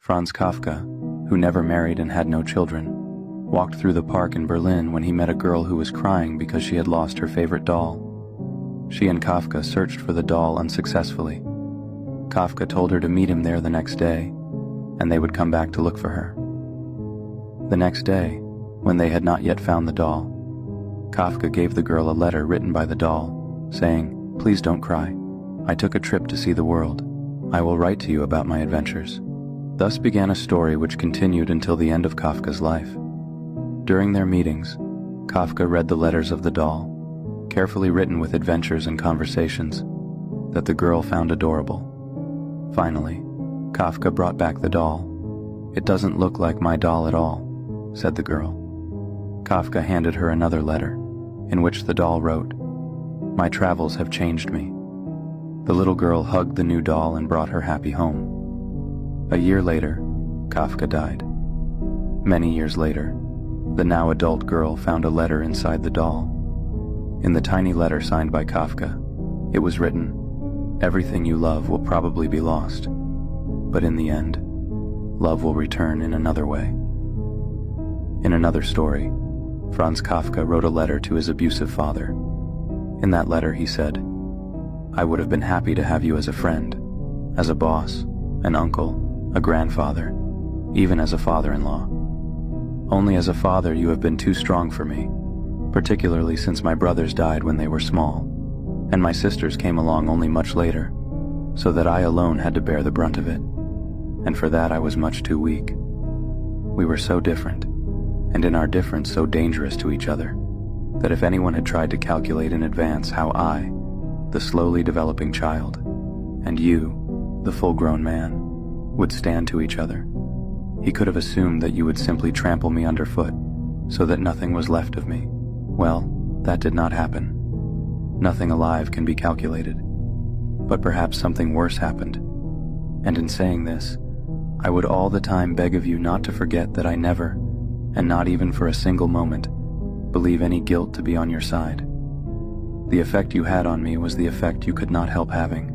Franz Kafka, who never married and had no children, walked through the park in Berlin when he met a girl who was crying because she had lost her favorite doll. She and Kafka searched for the doll unsuccessfully. Kafka told her to meet him there the next day, and they would come back to look for her. The next day, when they had not yet found the doll, Kafka gave the girl a letter written by the doll, saying, "Please don't cry. I took a trip to see the world. I will write to you about my adventures." Thus began a story which continued until the end of Kafka's life. During their meetings, Kafka read the letters of the doll, carefully written with adventures and conversations, that the girl found adorable. Finally, Kafka brought back the doll. "It doesn't look like my doll at all," said the girl. Kafka handed her another letter, in which the doll wrote, "My travels have changed me." The little girl hugged the new doll and brought her happy home. A year later, Kafka died. Many years later, the now adult girl found a letter inside the doll. In the tiny letter signed by Kafka, it was written, "Everything you love will probably be lost, but in the end, love will return in another way." In another story, Franz Kafka wrote a letter to his abusive father. In that letter he said, "I would have been happy to have you as a friend, as a boss, an uncle, a grandfather, even as a father-in-law. Only as a father you have been too strong for me, particularly since my brothers died when they were small, and my sisters came along only much later, so that I alone had to bear the brunt of it, and for that I was much too weak. We were so different, and in our difference so dangerous to each other, that if anyone had tried to calculate in advance how I, the slowly developing child, and you, the full-grown man, would stand to each other, he could have assumed that you would simply trample me underfoot, so that nothing was left of me. Well, that did not happen. Nothing alive can be calculated. But perhaps something worse happened. And in saying this, I would all the time beg of you not to forget that I never, and not even for a single moment, believe any guilt to be on your side. The effect you had on me was the effect you could not help having.